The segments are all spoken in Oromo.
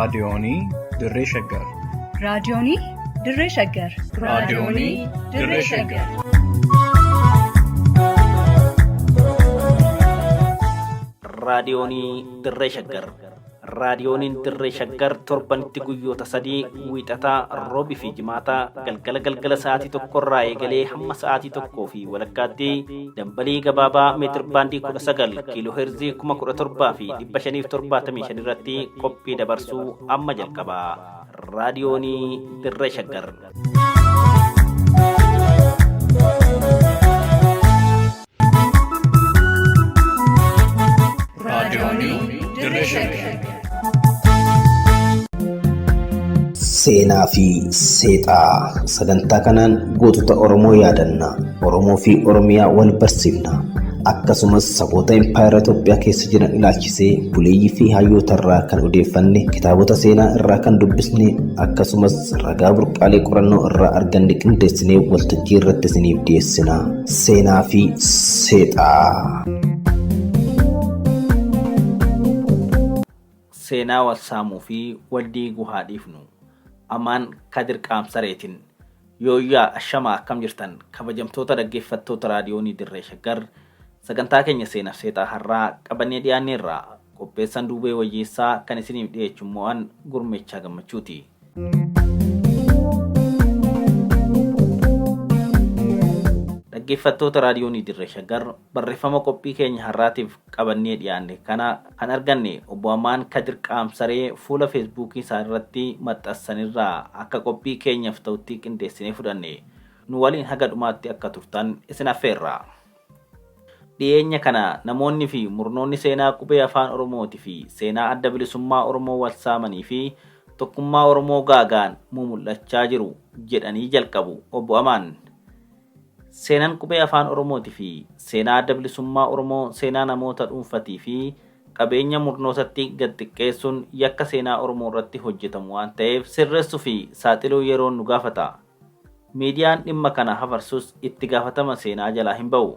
raadiyoonii Dirree Shaggar. raadiyoonii Dirree Shaggar. raadiyoonii Dirree Shaggar. raadiyoonii Dirree Shaggar. raadiyooniin Dirree Shaggar torbanitti guyyoota 3 wiixataa roobii fi jimaataa galgala sa'aatii 1 eegalee hamma sa'aatii 1 fi walakkaatti dambalii gabaabaa meetir baandii 19 kiiloo heerzii 17,000 fi 575 irratti qophii dabarsuu amma jalqaba. raadiyoonii Dirree Shaggar. raadiyoonii Dirree Shaggar. Seenaa fi seexaa sagantaa kanaan gootota Oromoo yaadanna. Oromoo fi Oromiyaa wal barsiifna. Akkasumas saboota Impaayera Itoophiyaa keessa jiran ilaalchisee buleeyyii fi hayyoota irraa kan odeeffanne, kitaabota seenaa irraa kan dubbisne, akkasumas ragaa burqaalee qorannoo irraa arganne qindeessinee waltajjii irratti isiniif dhiyeessina. Seenaa fi seexaa. Seenaa wal saamuu fi wal diiguu haa dhiifnu. Amaan Kadir Qaamsareetiin. Yooyyaa ashamaa akkam jirtan kabajamtoota dhaggeeffattoota raadiyoonii Dirree Shaggar. Sagantaa keenya seenaaf seexaa har'aa qabannee dhiyaanneerraa qopheessan Duubee Wayyeessaa kan isiniif dhiyeessu mo'an Gurmeechaa Gammachuuti. Dhaggeeffattoota raadiyoonii Dirree Shaggar, barreeffama qophii keenya har'aatiif qabannee dhiyaanne kana kan arganne obbo Amaan Kadir Qaamsaree fuula feesbuukii isaa irratti maxxansanirraa akka qophii keenyaaf ta'utti qindeessinee fudhanne. Nu waliin haga dhumaatti akka turtan isin affeerra. Dhiyeenya kana namoonni fi murnoonni seenaa qubee afaan Oromootii fi seenaa adda bilisummaa Oromoo wal saamanii fi tokkummaa Oromoo gaagaan mul'achaa jiru jedhanii jalqabu obbo Amaan. Seenaan qubee afaan Oromootii fi seenaa adda bilisummaa Oromoo seenaa namoota dhuunfatii fi qabeenya murnootatti gad xiqqeessuun yakka seenaa Oromoo irratti hojjetamu waan ta'eef sirreessuu fi saaxiluu yeroon nu gaafata. Miidiyaan dhimma kana hafarsus itti gaafatama seenaa jalaa hin ba'u.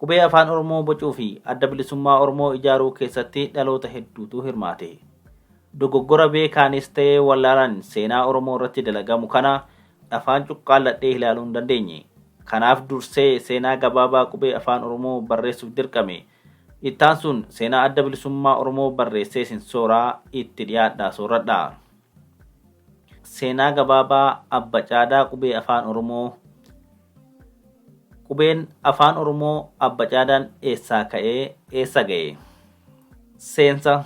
Qubee afaan Oromoo bocuu fi adda bilisummaa Oromoo ijaaruu keessatti dhaloota hedduutu hirmaate. Dogoggora beekaanis ta'ee wallaalaan seenaa Oromoo irratti dalagamu kana afaan cuqqaalladhee ilaaluu hin dandeenye. Kanaaf dursee seenaa gabaabaa qubee afaan Oromoo barreessuuf dirqame. Ittaan sun seenaa adda bilisummaa Oromoo barreessee isin sooraa itti dhiyaadhaa sooradhaa. Seenaa gabaabaa Abba Caadaa qubee afaan Oromoo. Qubeen afaan Oromoo Abba Caadaan eessaa ka'ee eessa ga'e? Seensa.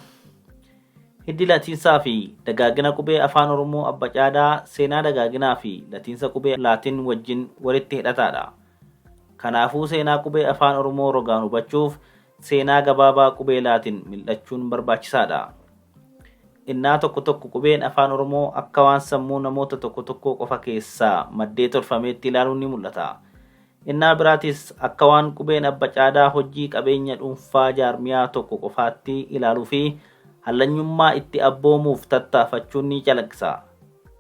Hiddi latiinsaa fi dagaagina qubee afaan Oromoo Abba Caadaa seenaa dagaaginaa fi latiinsa qubee laatiin wajjin walitti hidhataadha. Kanaafuu seenaa qubee afaan Oromoo rogaan hubachuuf seenaa gabaabaa qubee laatiin mil'achuun barbaachisaadha. Innaa tokko qubeen afaan Oromoo akka waan sammuu namoota tokko qofa keessaa maddee tolfameetti ilaaluun ni mul'ata. Innaa biraatis akka waan qubeen Abba Caadaa hojii qabeenya dhuunfaa jaarmiyaa tokko qofaatti ilaaluu fi hallanyummaa itti abboomuuf tattaafachuun ni calaqqisa.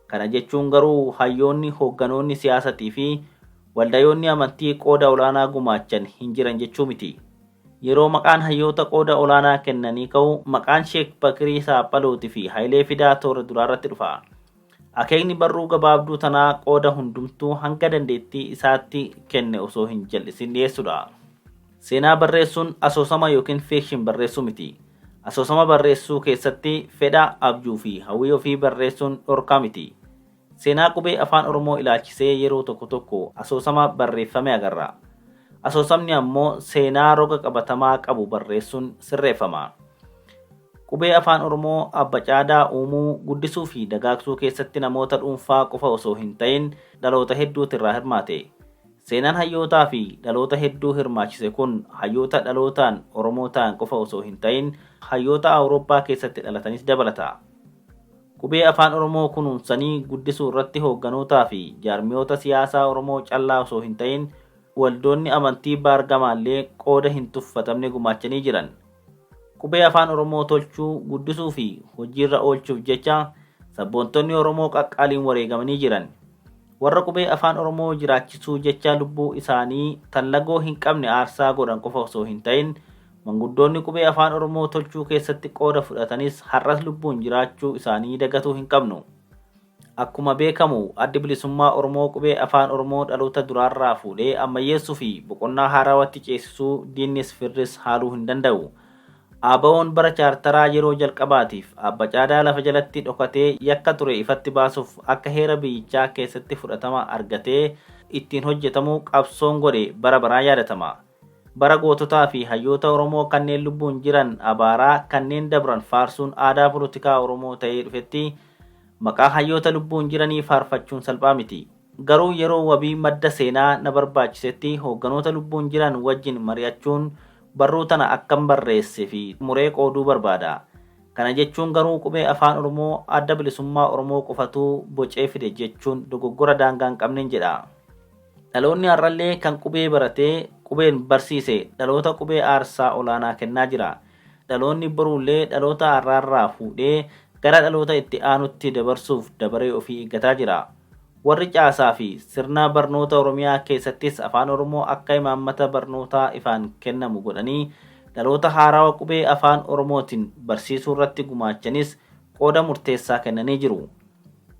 Kana jechuun garuu hayyoonni, hoogganoonni siyaasatii fi waldayoonni amantii qooda olaanaa gumaachan hin jiran jechuu miti. Yeroo maqaan hayyoota qooda olaanaa kennanii ka'u maqaan Sheek Bakirii Saaphalooti fi Hayilee Fidaa toora duraarratti dhufa. Akeekni barruu gabaabduu tanaa qooda hundumtuu hanga dandeettii isaatti kenne osoo hin jal'isin dhiyeessudha. Seenaa barreessuun asoosama yookiin fiikshin barreessuu miti. Asoosama barreessuu keessatti fedha, abjuu fi hawwii ofii barreessuun dhorkaa miti. Seenaa qubee afaan Oromoo ilaalchisee yeroo tokko asoosama barreeffame agarra. Asoosamni ammoo seenaa roga qabatamaa qabu barreessuun sirreeffama. Qubee afaan Oromoo Abba Caadaa uumuu, guddisuu fi dagaagsuu keessatti namoota dhuunfaa qofa osoo hin ta'in dhaloota hedduutu irraa hirmaate. Seenaan hayyootaa fi dhaloota hedduu hirmaachise kun hayyoota dhalootaan Oromoo ta'an qofa osoo hin ta'in hayyoota Awurooppaa keessatti dhalatanis dabalata. Qubee afaan Oromoo kunuunsanii guddisuu irratti hoogganootaa fi jaarmiyoota siyaasaa Oromoo callaa osoo hin ta'in waldoonni amantii baargamaallee qooda hin tuffatamne gumaachanii jiran. Qubee afaan Oromoo tolchuu, guddisuu fi hojiirra oolchuuf jecha sabboontonni Oromoo qaqqaaliin wareegamanii jiran. Warra qubee afaan Oromoo jiraachisuu jecha lubbuu isaanii tan lagoo hin qabne aarsaa godhan qofa osoo hin ta'in Manguddoonni qubee afaan Oromoo tolchuu keessatti qooda fudhatanis har'as lubbuun jiraachuu isaanii dagatuu hin qabnu. Akkuma beekamu addi bilisummaa Oromoo qubee afaan Oromoo dhaloota duraarraa fuudhee ammayyeessuu fi boqonnaa haarawatti ceesisuu diinnis firris haaluu hin danda'u. ABO'n bara chaartaraa yeroo jalqabaatiif Abba Caadaa lafa jalatti dhokatee yakka ture ifatti baasuuf akka heera biyyichaa keessatti fudhatama argatee ittiin hojjetamuu qabsoon godhe bara baraa yaadatama. Bara goototaa fi hayyoota Oromoo kanneen lubbuun jiran abaaraa kanneen dabran faarsuun aadaa polotikaa Oromoo ta'ee dhufetti maqaa hayyoota lubbuun jiranii faarfachuun salphaa miti. Garuu yeroo wabii madda seenaa na barbaachisetti hoogganoota lubbuun jiran wajjin mari'achuun barruu tana akkam barreesse fi muree qooduu barbaada. Kana jechuun garuu qubee afaan Oromoo adda bilisummaa Oromoo qofatu bocee fide jechuun dogoggora daangaa hin qabneen jedha. Dhaloonni har'allee kan qubee baratee qubeen barsiise dhaloota qubee aarsaa olaanaa kennaa jira. Dhaloonni boruullee dhaloota har'aarraa fuudhee gara dhaloota itti aanutti dabarsuuf dabaree ofii eeggataa jira. Warri caasaa fi sirna barnoota Oromiyaa keessattis afaan Oromoo akka imaammata barnootaa ifaan kennamu godhanii dhaloota haarawaa qubee afaan Oromootiin barsiisuu irratti gumaachanis qooda murteessaa kennanii jiru.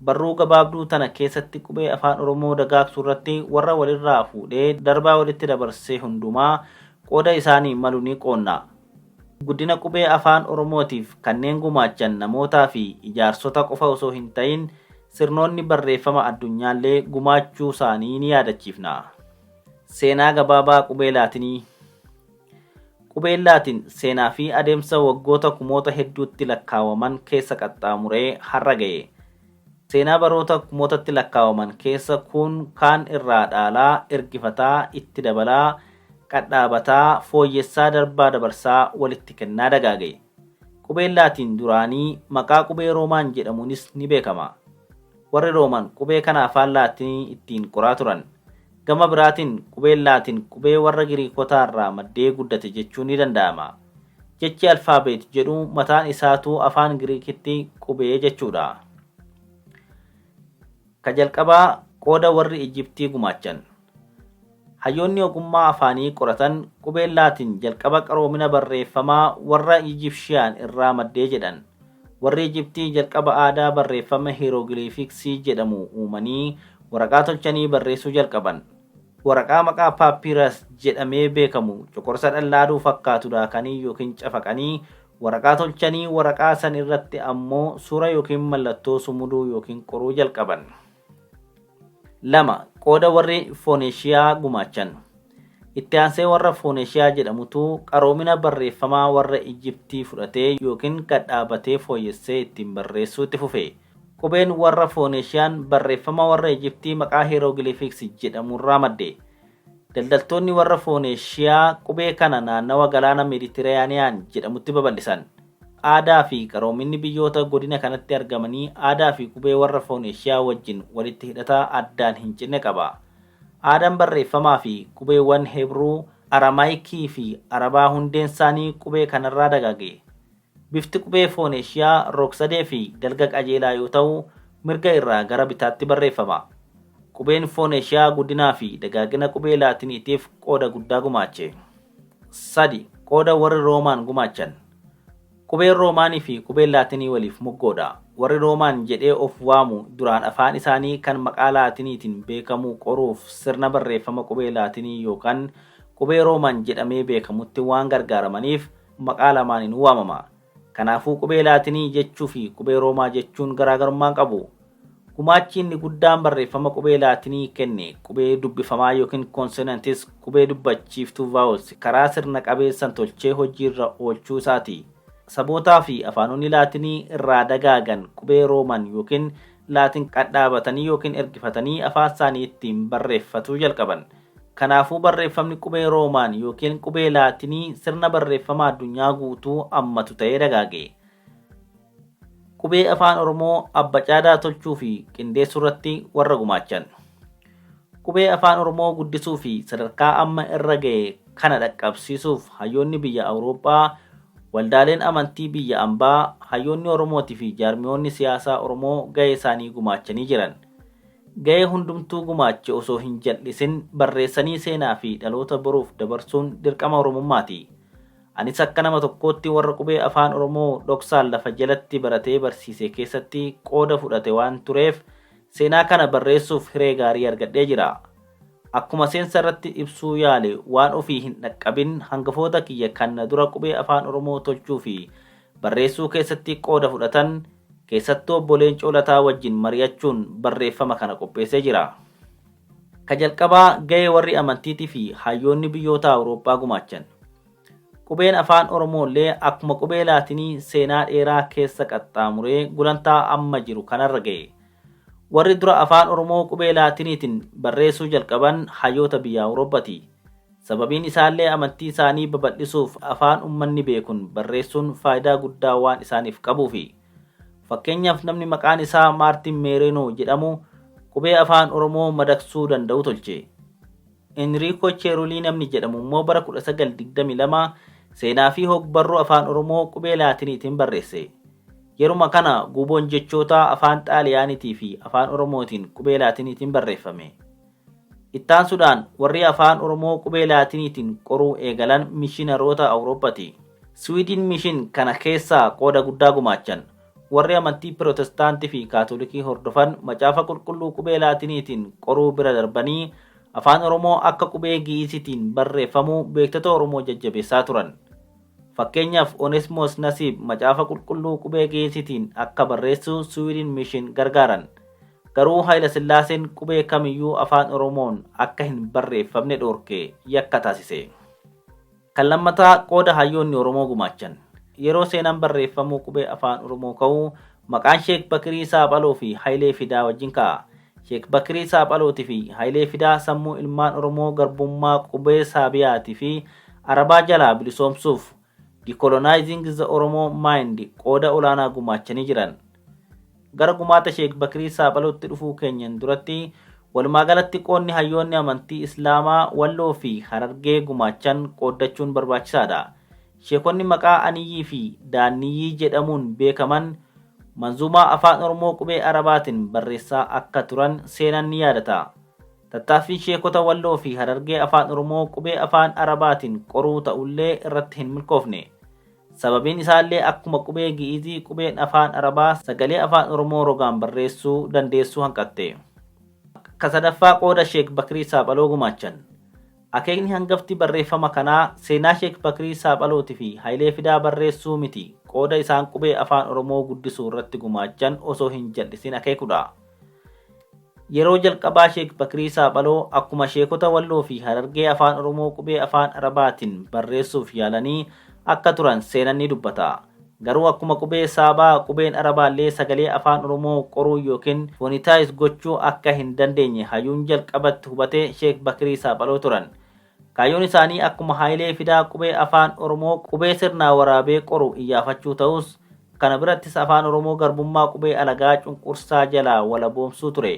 Barruu gabaabduu tana keessatti qubee afaan Oromoo dagaagsuu irratti warra walirraa fuudhee darbaa walitti dabarsee hundumaa qooda isaanii malu ni qoonna. Guddina qubee afaan Oromootiif kanneen gumaachan namootaa fi ijaarsota qofa osoo hin ta'in sirnoonni barreeffama addunyaallee gumaachuu isaanii ni yaadachiifna. Seenaa gabaabaa qubee laatinii. Qubeen laatin seenaa fi adeemsa waggoota kumoota hedduutti lakkaawaman keessa qaxxaamuree har'a ga'e. Seenaa baroota kumootatti lakkaawaman keessa kun kaan irraa dhaalaa, ergifataa, itti dabalaa, qadhaabataa, fooyyessaa darbaa dabarsaa walitti kennaa dagaage. Qubeen laatin duraanii maqaa qubee Roomaan jedhamuunis ni beekama. Warri Roomaan qubee kana afaan laatinii ittiin qoraa turan. Gama biraatiin qubeen laatin qubee warra Giriikotaa irraa maddee guddate jechuun ni danda'ama. Jechi alfaabeet jedhu mataan isaatu afaan Giriikitti qubee jechuudha. Ka jalqabaa qooda warri Ijiptii gumaachan. Hayyoonni ogummaa afaanii qoratan qubeen laatin jalqaba qaroomina barreeffamaa warra Ijipshiyaan irraa maddee jedhan. Warri Ijiptii jalqaba aadaa barreeffama hieroogilifiksii jedhamu uumanii waraqaa tolchanii barreessuu jalqaban. Waraqaa maqaa paappiras jedhamee beekamu coqorsa dhallaaduu fakkaatu daakanii yookiin cafaqanii waraqaa tolchanii waraqaa san irratti ammoo suura yookiin mallattoo sumuduu yookiin qoruu jalqaban. 2. Qooda warri Fooneeshiyaa gumaachan. Itti aansee warra Fooneeshiyaa jedhamutu qaroomina barreeffamaa warra Ijiptii fudhatee yookiin gadhaabatee fooyyessee ittiin barreessuu itti fufe. Qubeen warra Fooneeshiyaan barreeffama warra Ijiptii maqaa hieroogilifiksii jedhamurraa madde. Daldaltoonni warra Fooneeshiyaa qubee kana naannawa galaana Meeditiraaniyaan jedhamutti babal'isan. Aadaa fi qaroominni biyyoota godina kanatti argamanii aadaa fi qubee warra Fooneeshiyaa wajjin walitti hidhataa addaan hin cinne qaba. Aadaan barreeffamaa fi qubeewwan Hebruu, Aramaayikii fi Arabaa hundeen isaanii qubee kanarraa dagaage. Bifti qubee Fooneeshiyaa rog-sadee fi dalga qajeelaa yoo ta'u, mirga irraa gara bitaatti barreeffama. Qubeen Fooneeshiyaa guddinaa fi dagaagina qubee laatiniitiif qooda guddaa gumaache. 3. Qooda warri Roomaan gumaachan. Qubeen Roomaanii fi qubeen laatinii waliif moggoodha. Warri Roomaan jedhee of waamu duraan afaan isaanii kan maqaa laatiniitiin beekamu qoruuf sirna barreeffama qubee laatinii yookaan qubee Roomaan jedhamee beekamutti waan gargaaramaniif maqaa lamaaniin waamama. Kanaafuu qubee laatinii jechuu fi qubee Roomaa jechuun garaagarummaa qabu. Gumaachi inni guddaan barreeffama qubee laatinii kenne qubee dubbifamaa yookiin konsonantis qubee dubbachiiftuu vaawuls karaa sirna qabeessan tolchee hojiirra oolchuu isaati. Sabootaa fi afaanonni laatinii irraa dagaagan qubee Roomaan yookiin laatin qadhaabatanii yookiin ergifatanii afaan isaanii ittiin barreeffatuu jalqaban. Kanaafuu barreeffamni qubee Roomaan yookiin qubee laatinii sirna barreeffama addunyaa guutuu ammatu ta'ee dagaage. Qubee afaan Oromoo Abba Caadaa tolchuu fi qindeessuu irratti warra gumaachan. Qubee afaan Oromoo guddisuu fi sadarkaa amma irra ga'e kana dhaqqabsiisuuf hayyoonni biyya Awurooppaa, waldaaleen amantii biyya ambaa, hayyoonni Oromootii fi jaarmiyoonni siyaasaa Oromoo ga'ee isaanii gumaachanii jiran. Ga'ee hundumtuu gumaache osoo hin jal'isin barreessanii seenaa fi dhaloota boruuf dabarsuun dirqama Oromummaati. Anis akka nama tokkootti warra qubee afaan Oromoo dhoksaan lafa jalatti baratee barsiise keessatti qooda fudhate waan tureef seenaa kana barreessuuf hiree gaarii argadhee jira. Akkuma seensa irratti ibsuu yaale waan ofii hin dhaqqabin hangafoota kiyya kan dura qubee afaan Oromoo tolchuu fi barreessuu keessatti qooda fudhatan keessattuu obbo Leencoo Lataa wajjin mari'achuun barreeffama kana qopheessee jira. Ka jalqabaa ga'ee warri amantiitii fi hayyoonni biyyoota Awurooppaa gumaachan. Qubeen afaan Oromoollee akkuma qubee Laatinii seenaa dheeraa keessa qaxxaamuree gulantaa amma jiru kanarra ga'e. Warri dura afaan Oromoo qubee Laatiniitiin barreessuu jalqaban hayyoota biyya Awurooppaati. Sababiin isaallee amantii isaanii babal'isuuf afaan uummanni beekun barreessuun faayidaa guddaa waan isaaniif qabuufi. Fakkeenyaaf namni maqaan isaa Maartin Meerenoo jedhamu qubee afaan Oromoo madaksuu danda'u tolche. Enrico Cerulli namni jedhamu immoo bara 1922 seenaa fi hogbarruu afaan Oromoo qubee Laatiniitiin barreesse. Yeruma kana guuboon jechoota afaan Xaaliyaaniitii fi afaan Oromootiin qubee Laatiniitiin barreeffame. Ittaansuudhaan warri afaan Oromoo qubee Laatiniitiin qoruu eegalan mishiinaroota Awurooppaati. Swiidin mishin kana keessaa qooda guddaa gumaachan. Warri amantii Pirotestaantii fi Kaatolikii hordofan macaafa qulqulluu qubee Laatiniitiin qoruu bira darbanii afaan Oromoo akka qubee Gi'iziitiin barreeffamu beektota Oromoo jajjabeessaa turan. Fakkeenyaaf Onesmoos Nasiib macaafa qulqulluu qubee Gi'iziitiin akka barreessu Swiidin mishin gargaaran. Garuu Haayila Sillaaseen qubee kamiyyuu afaan Oromoon akka hin barreeffamne dhorkee yakka taasise. Kan lammataa qooda hayyoonni Oromoo gumaachan. Yeroo seenaan barreeffamuu qubee afaan Oromoo ka'uu maqaan Sheek Bakirii Saaphaloo fi Hayilee Fidaa wajjin ka'a. Sheek Bakirii Saaphalootii fi Hayilee Fidaa sammuu ilmaan Oromoo garbummaa qubee Saabiyaatii fi Arabaa jalaa bilisoomsuuf Decolonizing the Oromo Mind qooda olaanaa gumaachanii jiran. Gara gumaata Sheek Bakirii Saaphalootti dhufuu keenyan duratti walumaa galatti qoonni hayyoonni amantii Islaamaa Walloo fi Harargee gumaachan qooddachuun barbaachisaadha. Sheekonni maqaa Aniyyii fi Daanniyyii jedhamuun beekaman manzuumaa afaan Oromoo qubee Arabaatiin barreessaa akka turan seenaan ni yaadata. Tattaaffiin sheekota Walloo fi Harargee afaan Oromoo qubee afaan Arabaatiin qoruu ta'ullee irratti hin milkoofne. Sababiin isaallee akkuma qubee Gi'izii qubeen afaan Arabaa sagalee afaan Oromoo rogaan barreessuu dandeessuu hanqatte. Ka sadaffaa qooda Sheek Bakirii Saaphaloo gumaachan. Akeekni hangafti barreeffama kanaa seenaa Sheek Bakirii Saaphalootii fi Hayilee Fidaa barreessuu miti qooda isaan qubee afaan Oromoo guddisuu irratti gumaachan osoo hin jal'isin akeekudha. Yeroo jalqabaa Sheek Bakirii Saaphaloo akkuma sheekota Walloo fi Harargee afaan Oromoo qubee afaan Arabaatiin barreessuuf yaalanii akka turan seenaan ni dubbata. Garuu akkuma qubee Saabaa qubeen Arabaallee sagalee afaan Oromoo qoruu yookiin fonitaayis gochuu akka hin dandeenye hayyuun jalqabatti hubate Sheek Bakirii Saaphaloo turan. Kaayyoon isaanii akkuma Hayilee Fidaa qubee afaan Oromoo qubee sirnaa waraabee qoru iyyaafachuu ta'us kana birattis afaan Oromoo garbummaa qubee alagaa cunqursaa jalaa walaboomsuu ture.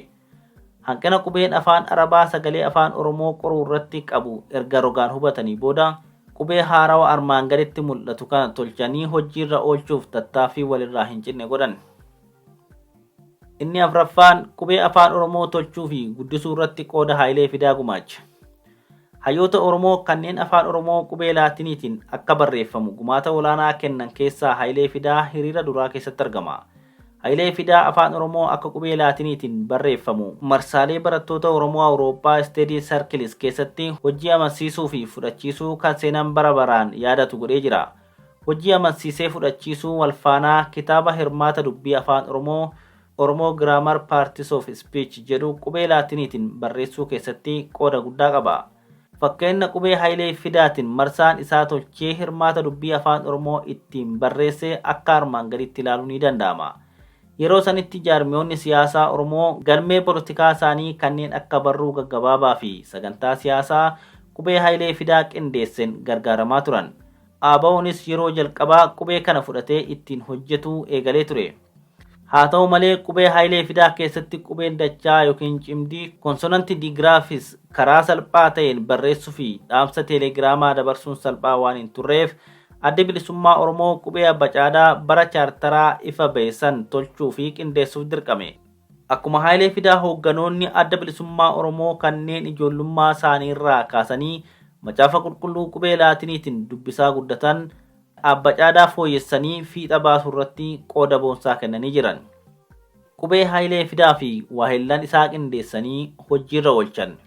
Hanqina qubeen afaan Arabaa sagalee afaan Oromoo qoruu irratti qabu erga rogaan hubatanii booda qubee haarawaa armaan gaditti mul'atu kana tolchanii hojiirra oolchuuf tattaaffii walirraa hin cinne godhan. Inni afraffaan qubee afaan Oromoo tolchuu fi guddisuu irratti qooda Hayilee Fidaa gumaache. Hayyoota Oromoo kanneen afaan Oromoo qubee Laatiniitiin akka barreeffamu gumaata olaanaa kennan keessaa Hayilee Fidaa hiriira duraa keessatti argama. Hayilee Fidaa afaan Oromoo akka qubee Laatiniitiin barreeffamu marsaalee barattoota Oromoo Awurooppaa Study Circles keessatti hojii amansiisuu fi fudhachiisuu kan seenaan bara baraan yaadatu godhee jira. Hojii amansiisee fudhachiisuu walfaanaa kitaaba hirmaata dubbii afaan Oromoo Grammar Parts of Speech jedhu qubee Laatiniitiin barreessuu keessatti qooda guddaa qaba. Fakkeenya qubee Hayilee Fidaatiin marsaan isaa tolchee hirmaata dubbii afaan Oromoo ittiin barreesse akka armaan gaditti ilaaluu ni danda'ama. Yeroo sanitti jaarmiyoonni siyaasaa Oromoo galmee poolitikaa isaanii kanneen akka barruu gaggabaabaa fi sagantaa siyaasaa qubee Hayilee Fidaa qindeessan gargaaramaa turan. ABO'nis yeroo jalqabaa qubee kana fudhatee ittiin hojjetuu eegalee ture. Haa ta'u malee qubee Hayilee Fidaa keessatti qubeen dachaa yookiin cimdii konsonantii digraafis karaa salphaa ta'een barreessuu fi dhaamsa teelegiraamaa dabarsuun salphaa waan hin turreef Adda Bilisummaa Oromoo qubee Abbacaadaa bara chaartaraa ifa beessan tolchuu fi qindeessuuf dirqame. Akkuma Hayilee Fidaa hoogganoonni Adda Bilisummaa Oromoo kanneen ijoollummaa isaanii irraa kaasanii macaafa qulqulluu qubee laatiniitiin dubbisaa guddatan abba caadaa fooyyessanii fiixa baasuu irratti qooda boonsaa kennanii jiran. Qubee Haayilee Fidaa fi waahillan isaa qindeessanii hojiirra oolchan.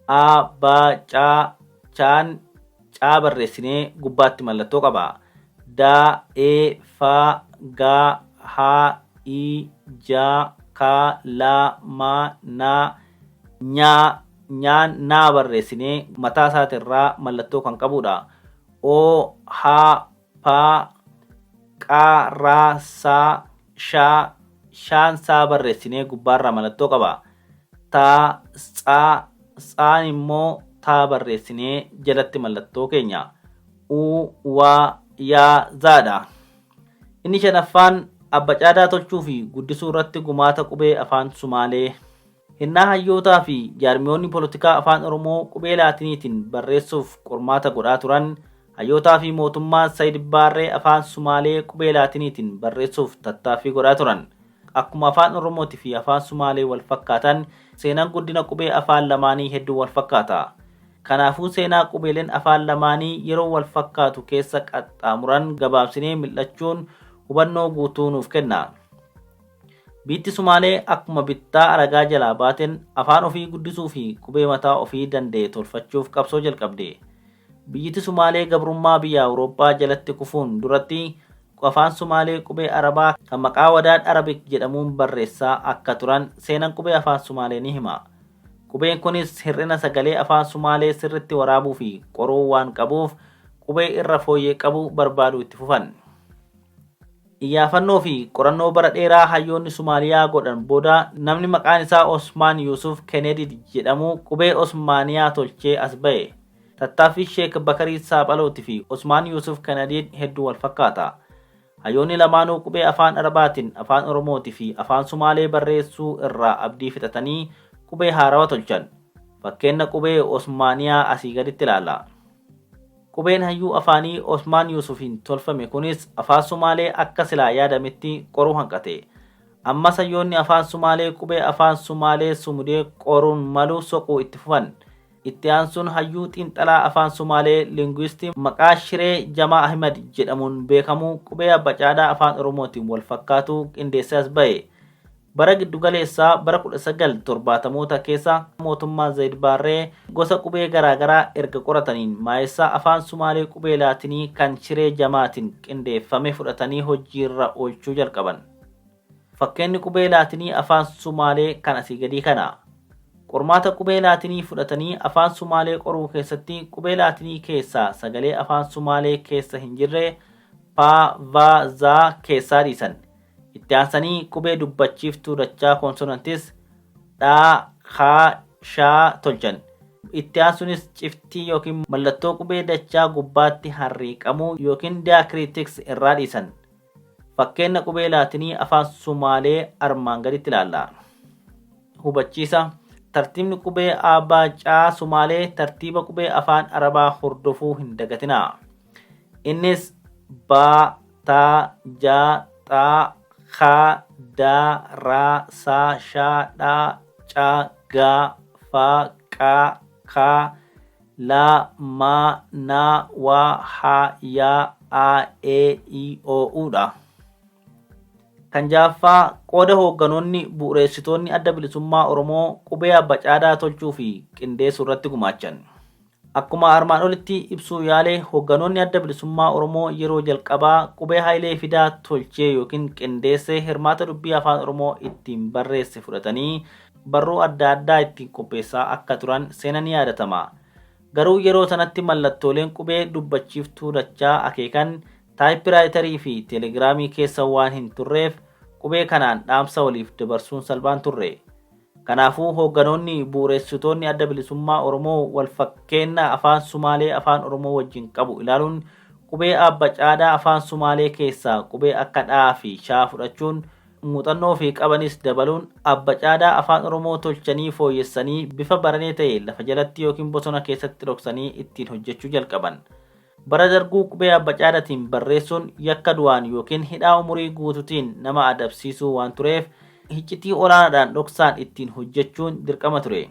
A, B, C, Caan caa barreessinee gubbaatti mallattoo qaba. D, E, F, G, H, I, J, K, L, M, N, Nyaan naa barreessinee mataa isaatirraa mallattoo kan qabudha. O, H, P, Q, R, S, Sh, Shaan saa barreessinee gubbaarraa mallattoo qaba. Ta, Tsaan immoo taa barreessinee jalatti mallattoo keenya. U, Wa, Yaa, Zaadha. Inni shanaffaan abba caadaa tolchuu fi guddisuu irratti gumaata qubee afaan Sumaalee. Hinnaa hayyootaa fi jaarmiyoonni poolitikaa afaan Oromoo qubee laatiniitiin barreessuuf qormaata godhaa turan hayyootaa fi mootummaa Saayid Baarree afaan Sumaalee qubee laatiniitiin barreessuuf tattaaffii godhaa turan. Akkuma afaan Oromootii fi afaan Sumaalee wal fakkaatan seenaan guddina qubee afaan lamaanii hedduu wal fakkaata. Kanaafuu seenaa qubeeleen afaan lamaanii yeroo wal fakkaatu keessa qaxxaamuran gabaabsinee mil'achuun hubannoo guutuu nuuf kenna. Biitti Sumaalee akkuma bittaa alagaa jalaa baateen afaan ofii guddisuu fi qubee mataa ofii danda'e tolfachuuf qabsoo jalqabde. Biyyiti Sumaalee gabrummaa biyya Awurooppaa jalatti kufuun duratti afaan Sumaalee qubee Arabaa kan maqaa Wadaad Arabik jedhamuun barreessaa akka turan seenaan qubee afaan Sumaalee ni hima. Qubeen kunis hir'ina sagalee afaan Sumaalee sirritti waraabuu fi qoruu waan qabuuf qubee irra fooyyee qabu barbaaduu itti fufan. Iyyaafannoo fi qorannoo bara dheeraa hayyoonni Sumaaliyaa godhan booda namni maqaan isaa Osmaan Yuusuf Kennedy jedhamu qubee Osmaaniyaa tolchee as ba'e. Tattaaffii Sheek Bakarii Saaphalooti fi Osmaan Yuusuf Kennedy hedduu wal fakkaata. Hayyoonni lamaanuu qubee afaan Arabaatiin afaan Oromootii fi afaan Sumaalee barreessuu irraa abdii fixatanii qubee haarawaa tolchan. Fakkeenya qubee Osmaaniyaa asii gaditti ilaalla. Qubeen hayyuu afaanii Osmaan Yuusufiin tolfame kunis afaan Sumaalee akka silaa yaadametti qoruu hanqate. Ammas hayyoonni afaan Sumaalee qubee afaan Sumaalee sumudee qoruun malu soquu itti fufan. Itti aansuun hayyuu xiinxalaa afaan Sumaalee linguistii maqaa Shiree Jamaa Ahmed jedhamuun beekamu qubee abba caadaa afaan Oromootiin wal fakkaatu qindeessee as ba'e. Bara giddugaleessaa bara 1970moota keessa mootummaa Zaayid Baarree gosa qubee garaagaraa erga qorataniin maayessaa afaan Sumaalee qubee laatinii kan Shiree Jamaatiin qindeeffame fudhatanii hojiirra oolchuu jalqaban. Fakkeenyi qubee laatinii afaan Sumaalee kan asii gadii kana. Qormaata qubee laatinii fudhatanii afaan Sumaalee qoruu keessatti qubee laatinii keessaa sagalee afaan Sumaalee keessa hin jirre pa, va, za keessaa dhiisan. Itti aansanii qubee dubbachiiftuu dachaa konsonantis dhaa, haa, shaa tolchan. Itti aansuunis ciftii yookiin mallattoo qubee dachaa gubbaatti harriiqamuu yookiin diyaakiriitiks irraa dhiisan. Fakkeenya qubee laatinii afaan Sumaalee armaan gaditti ilaalla. Hubachiisa. Tartiibni qubee abbaa caa Sumaalee tartiiba qubee afaan Arabaa hordofuu hin dagatinaa. Innis ba, ta, ja, ta, ha, da, ra, sa, sha, da, ca, ga, fa, qa, ka, la, ma, na, wa, ha, ya, a, e, i, o, u dha. Kan jaaffaa qooda hoogganoonni bu'uureessitoonni adda bilisummaa Oromoo qubee abba caadaa tolchuu fi qindeessuu irratti gumaachan. Akkuma armaan olitti ibsuu yaale hoogganoonni adda bilisummaa Oromoo yeroo jalqabaa qubee Haayilee Fidaa tolchee yookiin qindeessee hirmaata dubbii afaan Oromoo ittiin barreesse fudhatanii barruu adda addaa ittiin qopheessaa akka turan seenaan ni yaadatama. Garuu yeroo sanatti mallattooleen qubee dubbachiiftuu dachaa akeekan taayipiraayitarii fi teelegiraamii keessa waan hin turreef qubee kanaan dhaamsa waliif dabarsuun salphaan turre. Kanaafuu hoogganoonni bu'uureessitoonni adda bilisummaa Oromoo wal fakkeenya afaan Sumaalee afaan Oromoo wajjin qabu ilaaluun qubee abba caadaa afaan Sumaalee keessaa qubee akka dhaa fi shaa fudhachuun muuxannoo fi qabanis dabaluun abba caadaa afaan Oromoo tolchanii fooyyessanii bifa baranee ta'e lafa jalatti yookiin bosona keessatti dhoksanii ittiin hojjechuu jalqaban. Bara darguu qubee abba caadaatiin barreessuun yakka du'aan yookiin hidhaa umurii guutuutiin nama adabsiisuu waan tureef iccitii olaanaadhaan dhoksaan ittiin hojjechuun dirqama ture.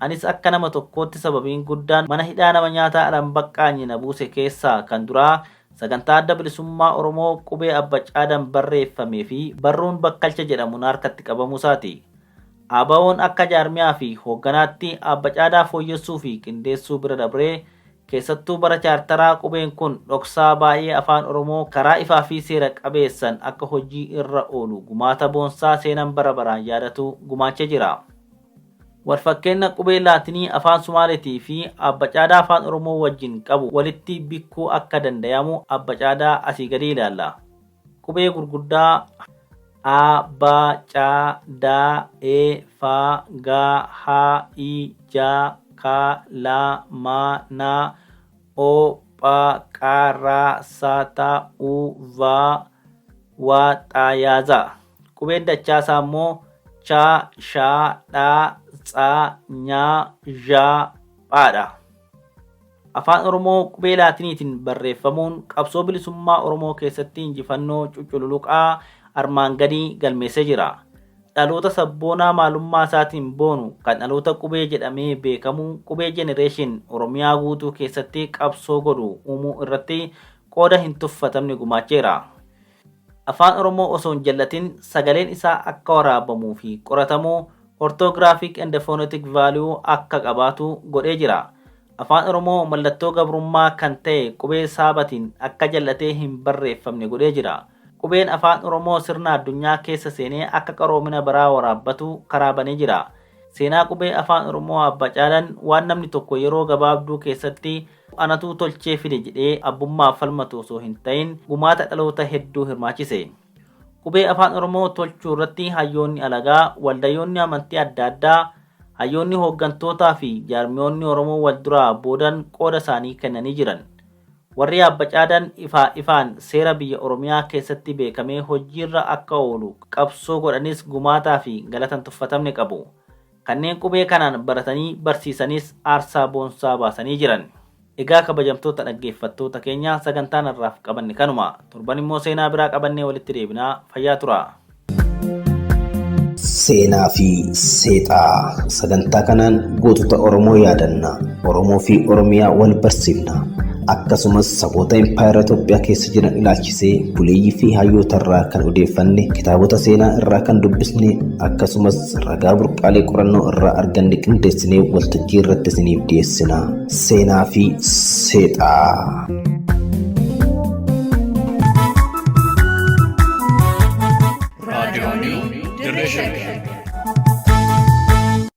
Anis akka nama tokkootti sababiin guddaan mana hidhaa nama nyaataa alan baqqaanyi na buuse keessaa kan duraa sagantaa adda bilisummaa Oromoo qubee Abba Caadaan barreeffamee fi barruun bakkalcha jedhamuun harkatti qabamuusaati. ABO'n akka jaarmiyaa fi hoogganaatti Abba Caadaa fooyyessuu fi qindeessuu bira dabree keessattuu bara chaartaraa qubeen kun dhoksaa baay'ee afaan Oromoo karaa ifaa fi seera qabeessan akka hojii irra oolu gumaata boonsaa seenan bara baraan yaadatu gumaachee jira. Walfakkeenya qubee laatinii afaan Sumaaleetii fi Abba Caadaa afaan Oromoo wajjin qabu walitti bikkuu akka dandayamu Abba Caadaa asii gadi ilaalla. Qubee gurguddaa A, B, C, D, E, F, G, H, I, J, K, L, M, N, O, P, Q, R, S, T, U, V, W, X, Y, Z. Qubeen dachaasaa immoo C, Sh, Dh, Ts, Ny, J, Phaadha. Afaan Oromoo qubee laatiniitiin barreeffamuun qabsoo bilisummaa Oromoo keessatti injifannoo cucululuqaa armaan gadii galmeessee jira. Dhaloota sabboonaa maalummaa isaatiin boonu kan dhaloota qubee jedhamee beekamu qubee jenereeshin Oromiyaa guutuu keessatti qabsoo godhu uumuu irratti qooda hin tuffatamne gumaacheera. Afaan Oromoo osoo hin jallatin sagaleen isaa akka waraabamuu fi qoratamuu orthographic and phonetic value akka qabaatu godhee jira. Afaan Oromoo mallattoo gabrummaa kan ta'e qubee saabatiin akka jallatee hin barreeffamne godhee jira. Qubeen afaan Oromoo sirna addunyaa keessa seenee akka qaroomina baraa waraabbatu karaa banee jira. Seenaa qubee afaan Oromoo Abba Caadaan waan namni tokko yeroo gabaabduu keessatti anatu tolchee fide jedhee abbummaa falmatu osoo hin ta'in gumaata dhaloota hedduu hirmaachise. Qubee afaan Oromoo tolchuu irratti hayyoonni alagaa, waldayyoonni amantii adda addaa, hayyoonni hooggantootaa fi jaarmiyoonni Oromoo wal duraa boodan qooda isaanii kennanii jiran. Warri Abba Caadaan ifaan seera biyya Oromiyaa keessatti beekamee hojiirra akka oolu qabsoo godhanis gumaataa fi galatan tuffatamne qabu. Kanneen qubee kanaan baratanii barsiisanis aarsaa boonsaa baasanii jiran. Egaa kabajamtoota dhaggeeffattoota keenya sagantaan har'aaf qabanne kanuma. Torban immoo seenaa biraa qabannee walitti deebinaa. Fayyaa tura. Seenaa fi seexaa sagantaa kanaan gootota Oromoo yaadanna. Oromoo fi Oromiyaa wal barsiifna. Akkasumas saboota impaayera Itoophiyaa keessa jiran ilaalchisee buleeyyii fi hayyoota irraa kan odeeffanne, kitaabota seenaa irraa kan dubbisne, akkasumas ragaa burqaalee qorannoo irraa arganne qindeessinee waltajjii irratti isiniif dhiyeessina. Seenaa fi seexaa.